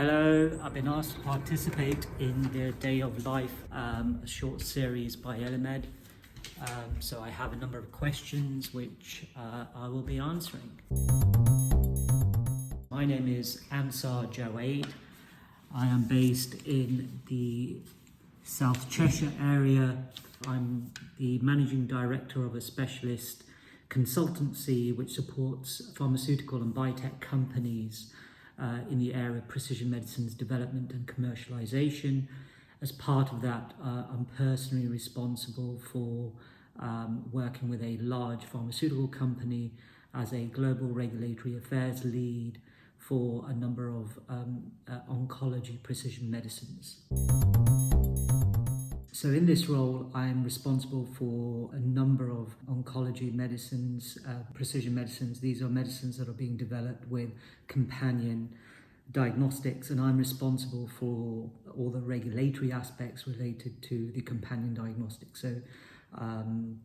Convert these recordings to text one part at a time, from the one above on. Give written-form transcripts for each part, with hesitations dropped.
Hello, I've been asked to participate in the Day of Life, a short series by Elemed. So I have a number of questions which I will be answering. My name is Ansar Jawaid. I am based in the South Cheshire area. I'm the managing director of a specialist consultancy which supports pharmaceutical and biotech companies in the area of precision medicines development and commercialization. As part of that, I'm personally responsible for working with a large pharmaceutical company as a global regulatory affairs lead for a number of oncology precision medicines. So in this role, I'm responsible for a number of oncology medicines, precision medicines. These are medicines that are being developed with companion diagnostics, and I'm responsible for all the regulatory aspects related to the companion diagnostics. So I'm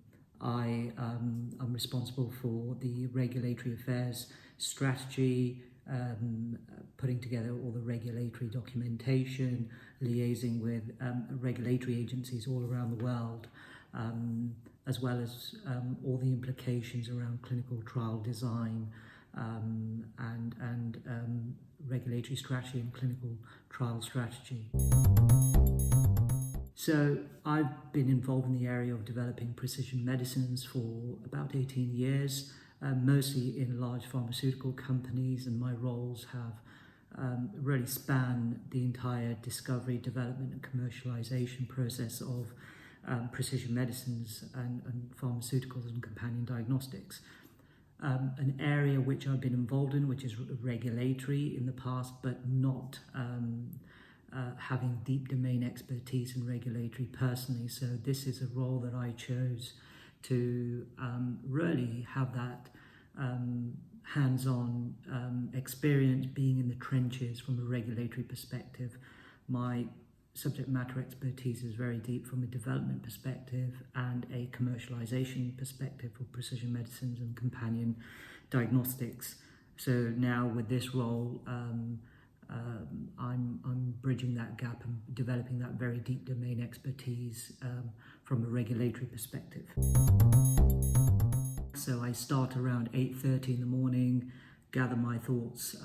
responsible for the regulatory affairs strategy, putting together all the regulatory documentation, liaising with regulatory agencies all around the world, as well as all the implications around clinical trial design and regulatory strategy and clinical trial strategy. So I've been involved in the area of developing precision medicines for about 18 years. Mostly in large pharmaceutical companies, and my roles have really spanned the entire discovery, development and commercialization process of precision medicines and pharmaceuticals and companion diagnostics. An area which I've been involved in, which is regulatory in the past, but not having deep domain expertise in regulatory personally. So this is a role that I chose to really have that hands-on experience being in the trenches from a regulatory perspective. My subject matter expertise is very deep from a development perspective and a commercialization perspective for precision medicines and companion diagnostics. So now with this role, I'm bridging that gap and developing that very deep domain expertise from a regulatory perspective. So I start around 8:30 in the morning, gather my thoughts,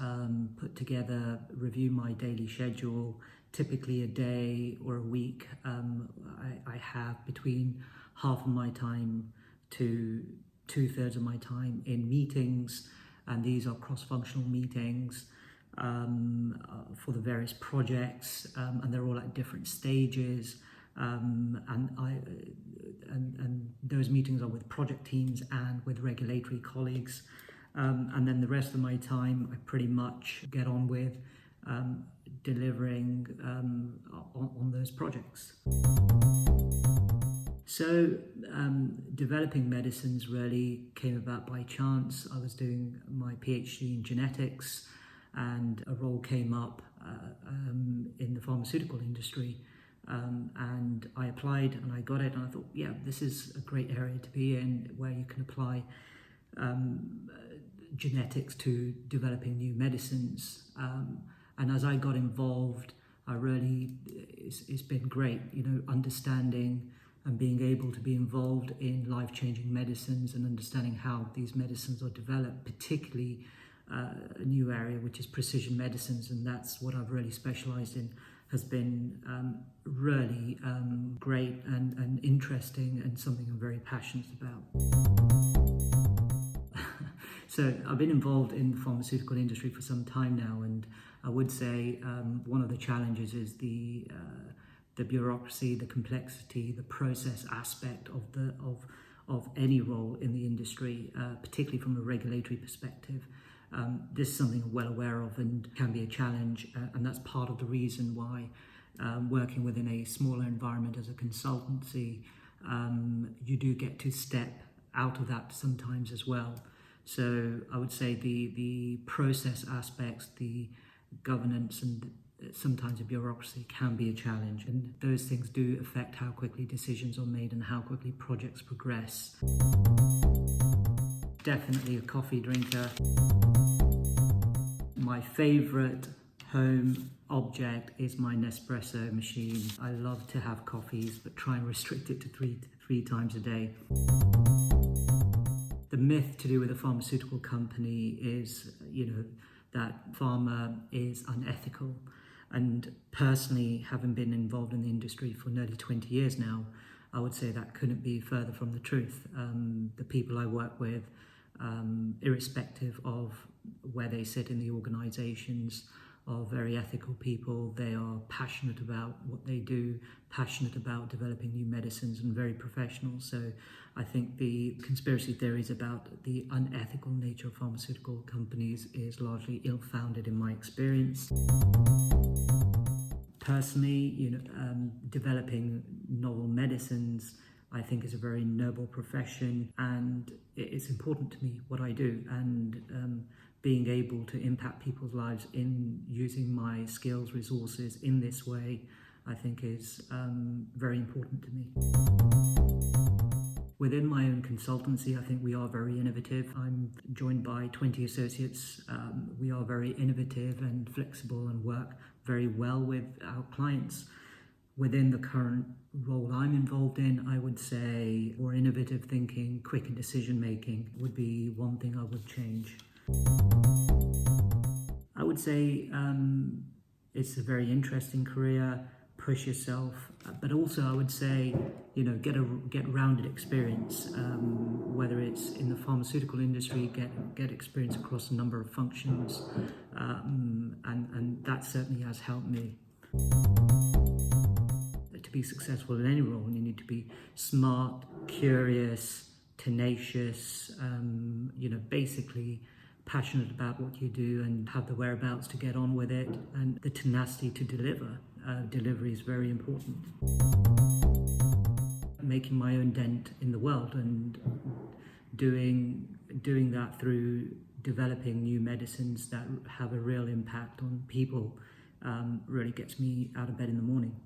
put together, review my daily schedule. Typically a day or a week, I have between half of my time to 2/3 of my time in meetings, and these are cross-functional meetings for the various projects, and they're all at different stages. And those meetings are with project teams and with regulatory colleagues. And then the rest of my time, I pretty much get on with delivering on those projects. So developing medicines really came about by chance. I was doing my PhD in genetics, and a role came up in the pharmaceutical industry. And I applied and I got it, and I thought, yeah, this is a great area to be in, where you can apply genetics to developing new medicines. And as I got involved, it's been great, understanding and being able to be involved in life-changing medicines and understanding how these medicines are developed, particularly a new area, which is precision medicines, and that's what I've really specialized in, has been really great and interesting, and something I'm very passionate about. So I've been involved in the pharmaceutical industry for some time now, and I would say one of the challenges is the bureaucracy, the complexity, the process aspect of any role in the industry, particularly from a regulatory perspective. This is something I'm well aware of and can be a challenge, and that's part of the reason why working within a smaller environment as a consultancy, you do get to step out of that sometimes as well. So I would say the process aspects, the governance, and sometimes the bureaucracy can be a challenge, and those things do affect how quickly decisions are made and how quickly projects progress. Definitely a coffee drinker. My favorite home object is my Nespresso machine. I love to have coffees, but try and restrict it to three times a day. The myth to do with a pharmaceutical company is, that pharma is unethical. And personally, having been involved in the industry for nearly 20 years now, I would say that couldn't be further from the truth. The people I work with, irrespective of where they sit in the organizations, are very ethical people. They are passionate about what they do, passionate about developing new medicines, and very professional. So I think the conspiracy theories about the unethical nature of pharmaceutical companies is largely ill-founded in my experience. Personally, developing novel medicines, I think, is a very noble profession, and it's important to me what I do, and being able to impact people's lives in using my skills, resources in this way, I think is very important to me. Within my own consultancy, I think we are very innovative. I'm joined by 20 associates. We are very innovative and flexible and work very well with our clients. Within the current role I'm involved in, I would say more innovative thinking, quicker decision making would be one thing I would change. I would say it's a very interesting career. Push yourself, but also I would say, get rounded experience. Whether it's in the pharmaceutical industry, get experience across a number of functions, and that certainly has helped me. To be successful in any role, you need to be smart, curious, tenacious, basically passionate about what you do and have the whereabouts to get on with it, and the tenacity to deliver. Delivery is very important. Making my own dent in the world and doing that through developing new medicines that have a real impact on people really gets me out of bed in the morning.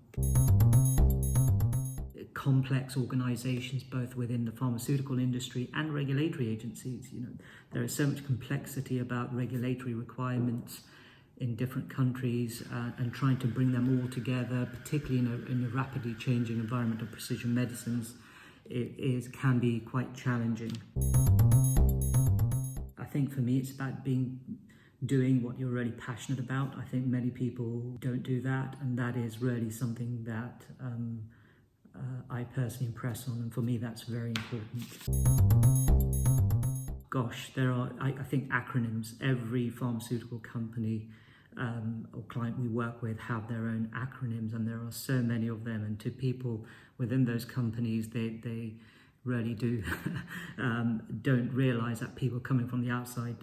Complex organizations, both within the pharmaceutical industry and regulatory agencies. There is so much complexity about regulatory requirements in different countries, and trying to bring them all together, particularly in a rapidly changing environment of precision medicines, can be quite challenging. I think for me, it's about doing what you're really passionate about. I think many people don't do that, and that is really something that I personally impress on, and for me that's very important. Gosh, there are, I think, acronyms. Every pharmaceutical company or client we work with have their own acronyms, and there are so many of them, and to people within those companies, they really don't realize that people coming from the outside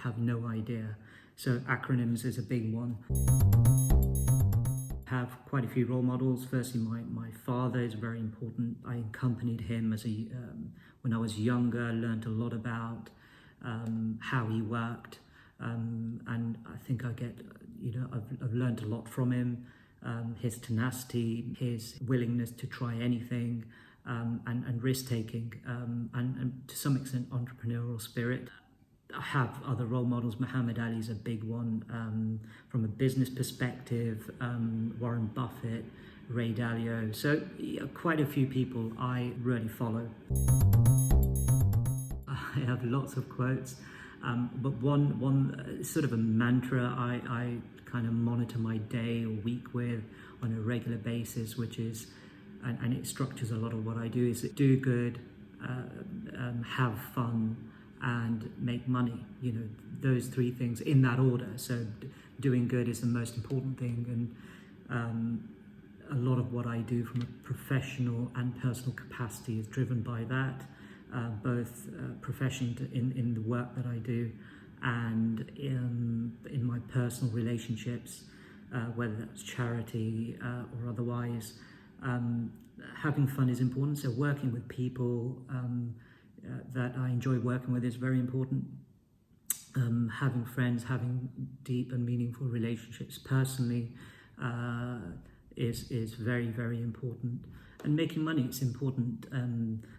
have no idea. So acronyms is a big one. Have quite a few role models. Firstly, my father is very important. I accompanied him when I was younger, learned a lot about how he worked, and I think I've learned a lot from him. His tenacity, his willingness to try anything, and risk taking, and to some extent entrepreneurial spirit. I have other role models. Muhammad Ali is a big one. From a business perspective, Warren Buffett, Ray Dalio. So quite a few people I really follow. I have lots of quotes, but one sort of a mantra I kind of monitor my day or week with on a regular basis, which is, and it structures a lot of what I do, is do good, have fun, and make money. Those three things in that order. So doing good is the most important thing, and a lot of what I do from a professional and personal capacity is driven by that, both professionally in the work that I do and in my personal relationships, whether that's charity or otherwise. Having fun is important, so working with people that I enjoy working with is very important. Having friends, having deep and meaningful relationships personally is very, very important. And making money, it's important.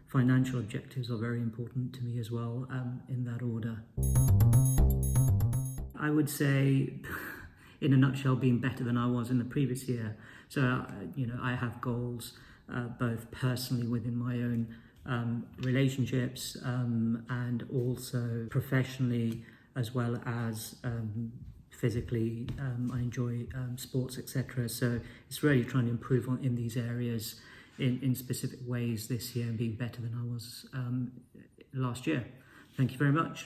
Financial objectives are very important to me as well, in that order. I would say in a nutshell, being better than I was in the previous year. So, I have goals both personally within my own relationships and also professionally, as well as physically. I enjoy sports, etc. So it's really trying to improve in these areas in specific ways this year and being better than I was last year. Thank you very much.